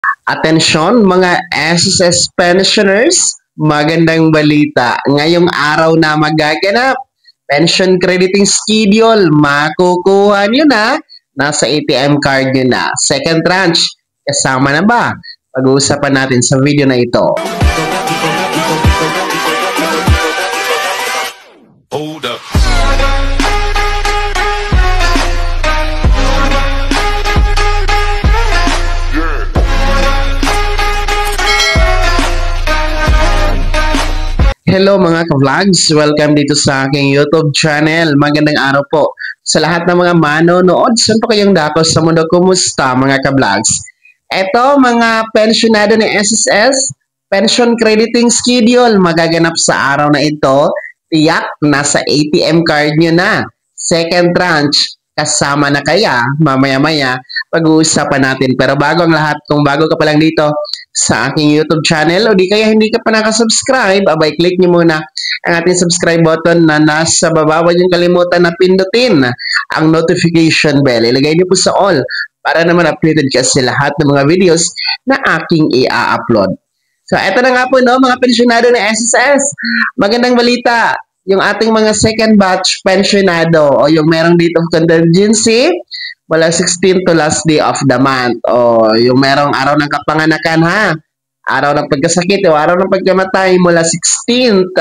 Atensyon mga SSS pensioners, magandang balita. Ngayong araw na magaganap, pension crediting schedule, makukuha nyo na, nasa ATM card nyo na. Second tranche, kasama na ba? Pag-uusapan natin sa video na ito. Hold up. Hello mga ka-vlogs! Welcome dito sa aking YouTube channel. Magandang araw po sa lahat ng mga manonood. Saan po kayong dako sa mundo? Kumusta mga ka-vlogs? Ito mga pensionado ng SSS, pension crediting schedule, magaganap sa araw na ito. Tiyak, nasa ATM card nyo na. Second tranche, kasama na kaya? Mamaya-maya, pag-uusapan natin. Pero bago ang lahat, kung bago ka pa lang dito sa aking YouTube channel o di kaya hindi ka pa nakasubscribe, abay click nyo muna ang ating subscribe button na nasa baba. Huwag niyong kalimutan na pindutin ang notification bell. Ilagay niyo po sa all para naman updated ka sa lahat ng mga videos na aking i-upload. So, eto na nga po no, mga pensionado ng SSS. Magandang balita, yung ating mga second batch pensionado o yung merong date of contingency wala 16 to last day of the month. O yung merong araw ng kapanganakan ha. Araw ng pagkasakit o araw ng pagkamatay mula 16th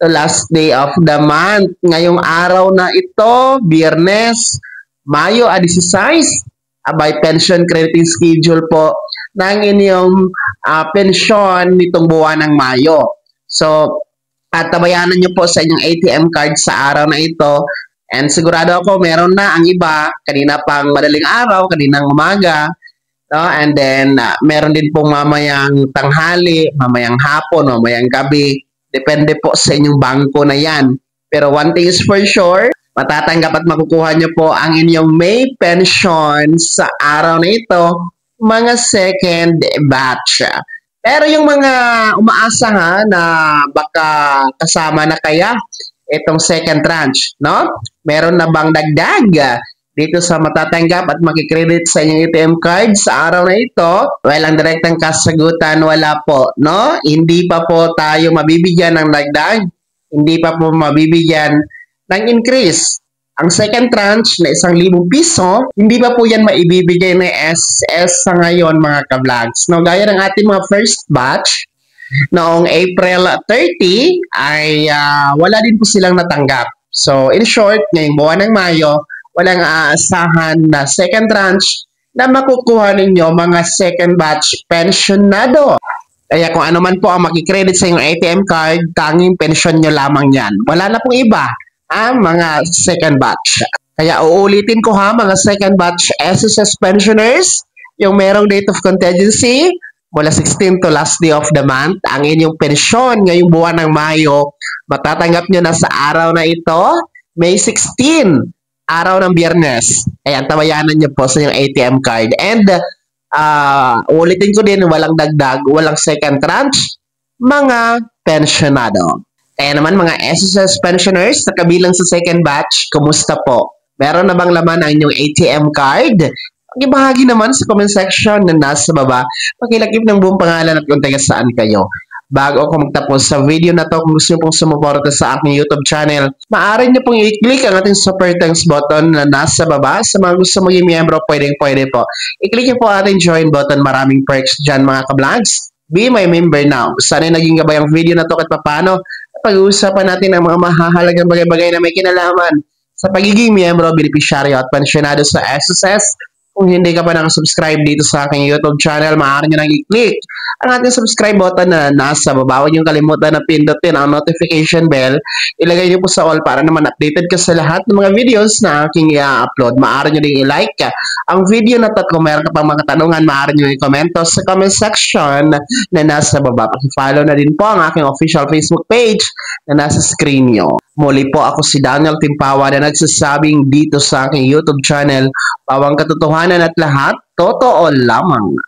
to last day of the month. Ngayong araw na ito, Biyernes, Mayo 16, abay pension crediting schedule po ng inyong pensyon nitong buwan ng Mayo. So, at tabayanan nyo po sa inyong ATM card sa araw na ito. And sigurado ako meron na ang iba kanina pang madaling araw, kaninang umaga, no? And then meron din pong mamayang tanghali, mamayang hapon, mamayang gabi. Depende po sa inyong bangko na yan. Pero one thing is for sure, matatanggap at makukuha nyo po ang inyong May pension sa araw na ito, mga second batch. Pero yung mga umaasa nga na baka kasama na kaya itong second tranche, no? Meron na bang dagdag dito sa matatanggap at makikredit sa inyong ATM card sa araw na ito? Well, ang direktang kasagutan, wala po, no? Hindi pa po tayo mabibigyan ng dagdag, hindi pa po mabibigyan ng increase. Ang second tranche na 1,000 piso, hindi pa po yan maibibigay ng SS sa ngayon mga ka-vlogs. No? Gaya ng ating mga first batch, noong April 30 ay wala din po silang natanggap. So, in short, ngayong buwan ng Mayo, walang aasahan na second tranche na makukuha ninyo mga second batch pensionado. Kaya kung ano man po ang makikredit sa inyong ATM card, tanging pensyon nyo lamang yan. Wala na pong iba ang mga second batch. Kaya uulitin ko ha, mga second batch SSS pensioners, yung merong date of contingency, mula 16 to last day of the month, ang inyong pensyon ngayong buwan ng Mayo, matatanggap nyo na sa araw na ito, May 16, araw ng Biyernes. Ayan, tabayanan nyo po sa inyong ATM card. And, ulitin ko din, walang dagdag, walang second tranche, mga pensionado. Kaya naman mga SSS pensioners na kabilang sa second batch, kumusta po? Meron na bang laman ang inyong ATM card? Pakibahagi naman sa comment section na nasa baba. Pakilagip ng buong pangalan at kung taga saan kayo. Bago ako magtapos sa video na to, kung gusto nyo pong sumuporta sa aking YouTube channel, maaari nyo pong i-click ang ating super thanks button na nasa baba. Sa mga gusto maging miyembro, pwede po. I-click nyo po ang ating join button. Maraming perks dyan mga ka-vlogs. Be my member now. Sana naging gabay ang video na to at paano pag-uusapan natin ang mga mahahalagang bagay-bagay na may kinalaman sa pagiging miyembro, benepisyaryo at pensyonado sa SSS. Kung hindi ka pa nakasubscribe dito sa aking YouTube channel, maaari nyo nang i-click ang ating subscribe button na nasa baba. Huwag nyo kalimutan na pindutin ang notification bell. Ilagay nyo po sa all para naman updated ka sa lahat ng mga videos na aking i-upload. Maaari nyo din i-like ang video na to at kung meron ka pang mga katanungan, maaari nyo i-komento sa comment section na nasa baba. Paki-follow na din po ang aking official Facebook page na nasa screen nyo. Muli po ako si Daniel Timpawa na nagsasabing dito sa aking YouTube channel, pawang katotohanan at lahat, totoo lamang.